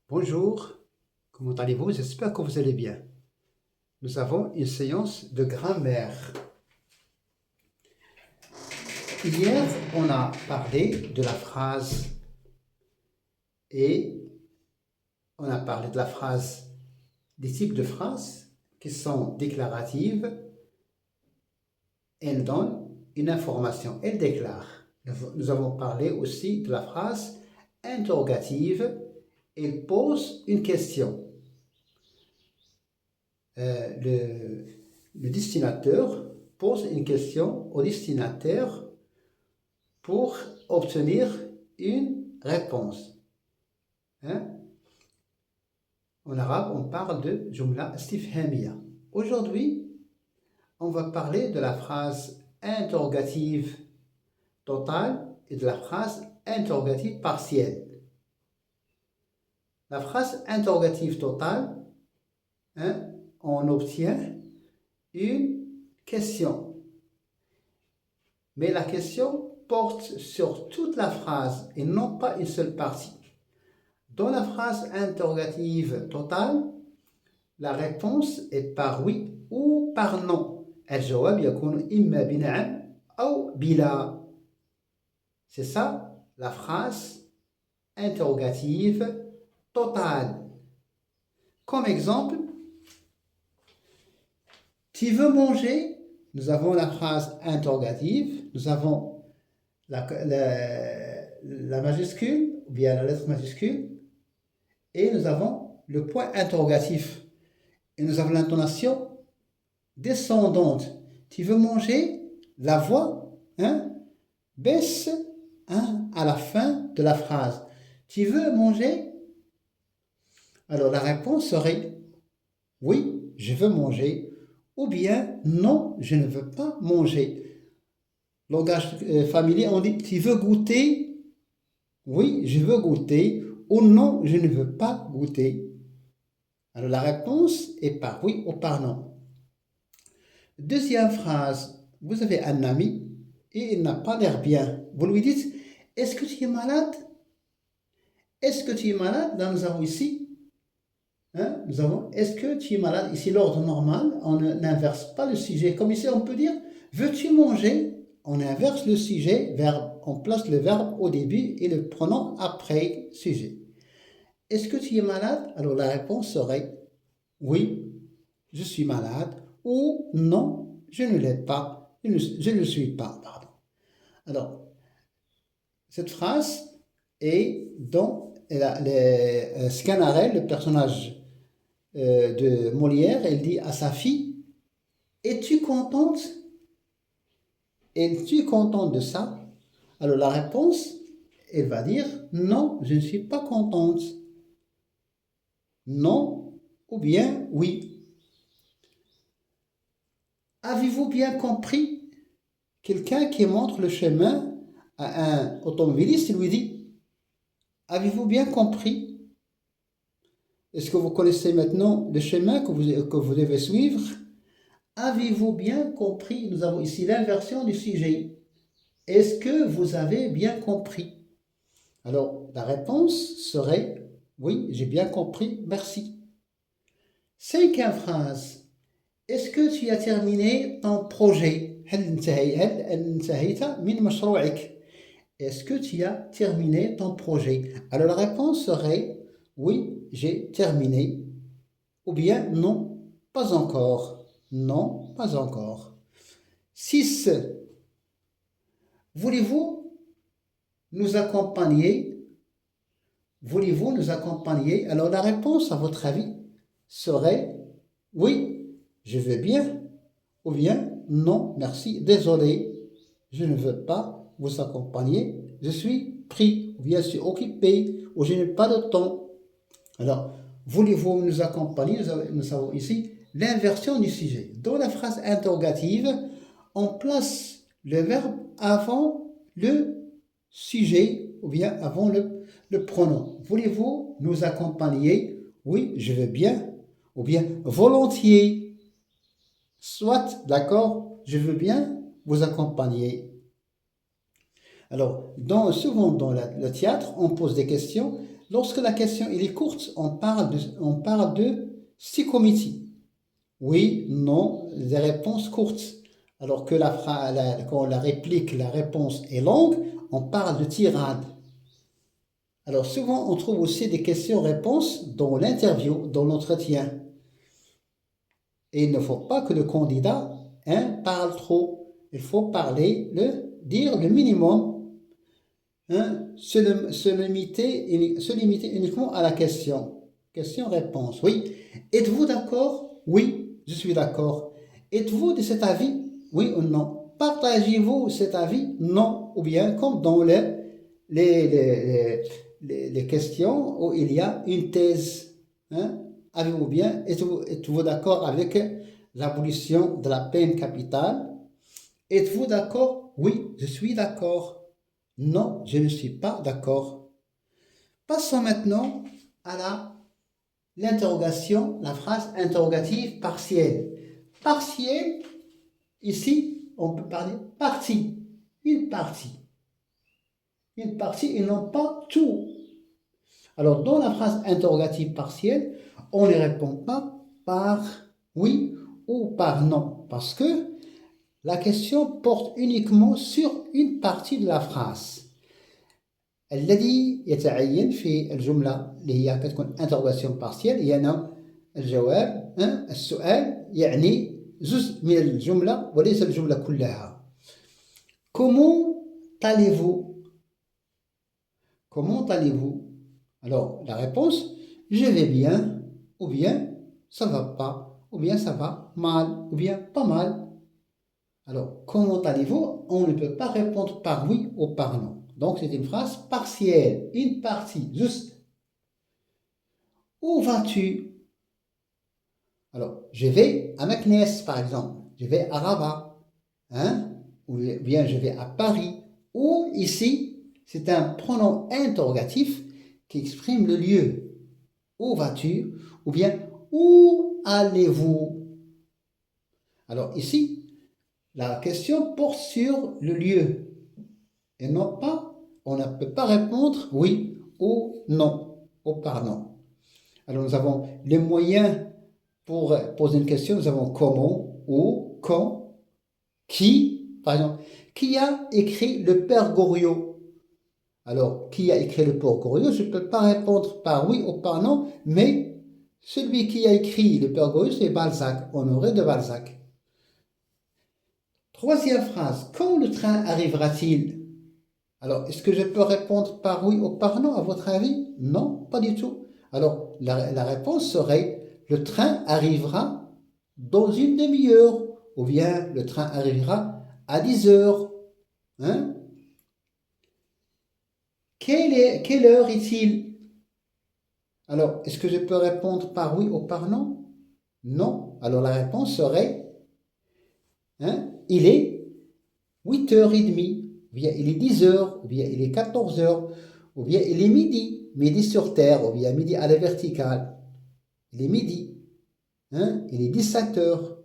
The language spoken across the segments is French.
Bonjour, comment allez-vous? J'espère que vous allez bien. Nous avons une séance de grammaire. Hier, on a parlé de la phrase et on a parlé de la phrase, des types de phrases qui sont déclaratives. Elles donnent une information, elles déclarent. Nous avons parlé aussi de la phrase interrogative. Elle pose une question. Le destinateur pose une question au destinataire pour obtenir une réponse. En arabe, on parle de jumla istifhamiya. Aujourd'hui, on va parler de la phrase interrogative totale et de la phrase interrogative partielle. La phrase interrogative totale, on obtient une question. Mais la question porte sur toute la phrase et non pas une seule partie. Dans la phrase interrogative totale, la réponse est par oui ou par non. الجواب يكون إما بنعم أو بلا. C'est ça la phrase interrogative totale. Comme exemple, tu veux manger? Nous avons la phrase interrogative, nous avons la majuscule, ou bien la lettre majuscule, et nous avons le point interrogatif. Et nous avons l'intonation descendante. Tu veux manger? La voix baisse à la fin de la phrase. Tu veux manger? Alors la réponse serait oui, je veux manger, ou bien non, je ne veux pas manger. Langage familier, on dit tu veux goûter? Oui, je veux goûter, ou non, je ne veux pas goûter. Alors la réponse est par oui ou par non. Deuxième phrase, vous avez un ami et il n'a pas l'air bien. Vous lui dites, est-ce que tu es malade? Est-ce que tu es malade? Là, nous avons ici, nous avons, est-ce que tu es malade? Ici, l'ordre normal, on n'inverse pas le sujet. Comme ici, on peut dire, veux-tu manger? On inverse le sujet, verbe, on place le verbe au début et le pronom après sujet. Est-ce que tu es malade? Alors la réponse serait, oui, je suis malade, ou non, je ne l'ai pas, je ne le suis pas, pardon. Alors, cette phrase est dans Sganarelle, le personnage de Molière. Elle dit à sa fille, es-tu contente? Es-tu contente de ça? Alors la réponse, elle va dire, non, je ne suis pas contente. Non, ou bien oui. Avez-vous bien compris? Quelqu'un qui montre le chemin à un automobiliste, il lui dit, avez-vous bien compris? Est-ce que vous connaissez maintenant le chemin que vous devez suivre? Avez-vous bien compris? Nous avons ici l'inversion du sujet. Est-ce que vous avez bien compris? Alors, la réponse serait, oui, j'ai bien compris, merci. Cinquième phrase. Est-ce que tu as terminé ton projet? Est-ce que tu as terminé ton projet? Alors la réponse serait oui, j'ai terminé. Ou bien non, pas encore. Non, pas encore. 6. Voulez-vous nous accompagner? Voulez-vous nous accompagner? Alors la réponse, à votre avis, serait oui, je veux bien. Ou bien non, merci, désolé, je ne veux pas vous accompagner, je suis pris, ou bien je suis occupé, ou je n'ai pas de temps. Alors, voulez-vous nous accompagner? Nous avons ici l'inversion du sujet. Dans la phrase interrogative, on place le verbe avant le sujet, ou bien avant le pronom. Voulez-vous nous accompagner? Oui, je veux bien, ou bien volontiers. Soit, d'accord, je veux bien vous accompagner. Souvent dans le théâtre, on pose des questions. Lorsque la question elle est courte, on parle de psychométrie. Oui, non, des réponses courtes. Alors que quand la réplique, la réponse est longue, on parle de tirade. Alors souvent, on trouve aussi des questions-réponses dans l'interview, dans l'entretien. Et il ne faut pas que le candidat parle trop. Il faut dire le minimum, se limiter uniquement à la question. Question-réponse. Oui. Êtes-vous d'accord? Oui, je suis d'accord. Êtes-vous de cet avis? Oui ou non? Partagez-vous cet avis? Non. Ou bien, comme dans les questions où il y a une thèse. Avez-vous bien? Êtes-vous d'accord avec l'abolition de la peine capitale? Êtes-vous d'accord? Oui, je suis d'accord. Non, je ne suis pas d'accord. Passons maintenant à l'interrogation, la phrase interrogative partielle. Partielle, ici, on peut parler partie. Une partie. Une partie et non pas tout. Alors, dans la phrase interrogative partielle, on ne répond pas par oui ou par non, parce que la question porte uniquement sur une partie de la phrase. الذي يتعين في الجملة اللي هي كتكون interrogation partielle هي أن الجواب السؤال يعني جزء من الجملة وليس الجملة كلها. Comment allez-vous? Comment allez-vous? Alors la réponse, je vais bien, ou bien ça va pas, ou bien ça va mal, ou bien pas mal. Alors, comment allez-vous? On ne peut pas répondre par oui ou par non. Donc, c'est une phrase partielle, une partie, juste. Où vas-tu? Alors, je vais à Meknès, par exemple. Je vais à Rabat. Ou bien je vais à Paris. Ou ici, c'est un pronom interrogatif qui exprime le lieu. Où vas-tu? Ou bien, où allez-vous? Alors, ici, la question porte sur le lieu. Et non pas, on ne peut pas répondre oui ou non, ou par non. Alors nous avons les moyens pour poser une question, nous avons comment, où, quand, qui, par exemple, qui a écrit le Père Goriot? Alors, qui a écrit le Père Goriot? Je ne peux pas répondre par oui ou par non, mais celui qui a écrit le Père Goriot, c'est Balzac, Honoré de Balzac. Troisième phrase, quand le train arrivera-t-il? Alors, est-ce que je peux répondre par oui ou par non, à votre avis? Non, pas du tout. Alors, la réponse serait, le train arrivera dans une demi-heure, ou bien le train arrivera à 10 heures. Quelle heure est-il? Alors, est-ce que je peux répondre par oui ou par non? Non. Alors, la réponse serait, il est 8h30. Ou bien il est 10 heures, ou bien il est 14 heures, ou bien il est midi sur terre, ou bien midi à la verticale. Il est midi, il est 17 heures.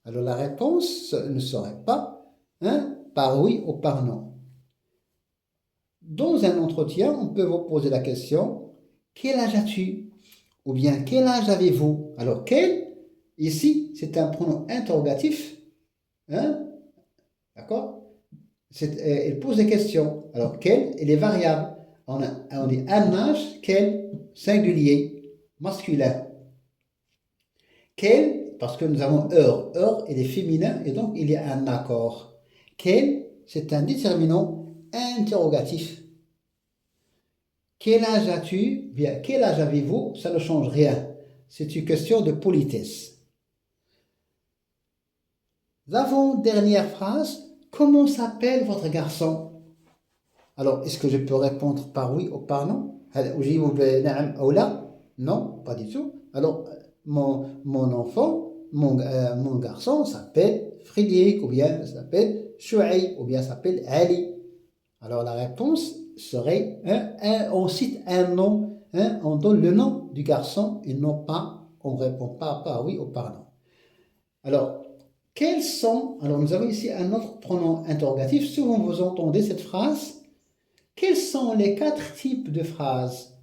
Alors la réponse ne serait pas par oui ou par non. Dans un entretien, on peut vous poser la question, quel âge as-tu? Ou bien quel âge avez-vous? Alors quel, ici, c'est un pronom interrogatif, d'accord? Elle pose des questions. Alors, quel? Elle est variable. On dit un âge, quel? Singulier, masculin. Quel? Parce que nous avons heure. Heure, elle est féminin et donc il y a un accord. Quel? C'est un déterminant interrogatif. Quel âge as-tu? Bien, quel âge avez-vous? Ça ne change rien. C'est une question de politesse. L'avant-dernière phrase. Comment s'appelle votre garçon? Alors, est-ce que je peux répondre par oui ou par non? Non, pas du tout. Alors, mon enfant, mon garçon s'appelle Frédéric, ou bien s'appelle Chouaï, ou bien s'appelle Ali. Alors, la réponse serait, on cite un nom, on donne le nom du garçon et non pas, on ne répond pas par oui ou par non. Alors, Quels sont, alors nous avons ici un autre pronom interrogatif. Souvent vous entendez cette phrase. Quels sont les 4 types de phrases?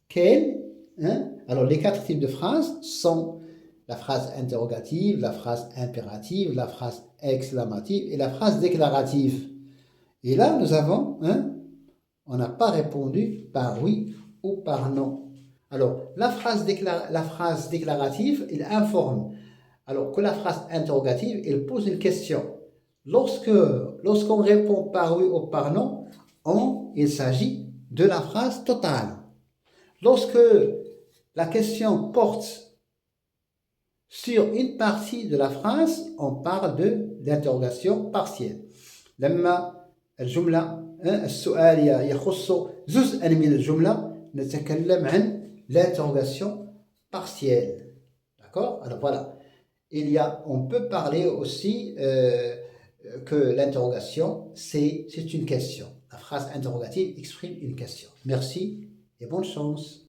Quels, hein? Alors les 4 types de phrases sont la phrase interrogative, la phrase impérative, la phrase exclamative et la phrase déclarative. Et là, nous avons, hein, on n'a pas répondu par oui ou par non. Alors, la phrase déclarative, il informe. Alors que la phrase interrogative, il pose une question. Lorsqu'on répond par oui ou par non, il s'agit de la phrase totale. Lorsque la question porte sur une partie de la phrase, on parle d'interrogation partielle. لما الجملة السؤال يخص جزءا من الجملة نتكلم عن l'interrogation partielle. D'accord? Alors voilà. On peut parler aussi que l'interrogation, c'est une question. La phrase interrogative exprime une question. Merci et bonne chance.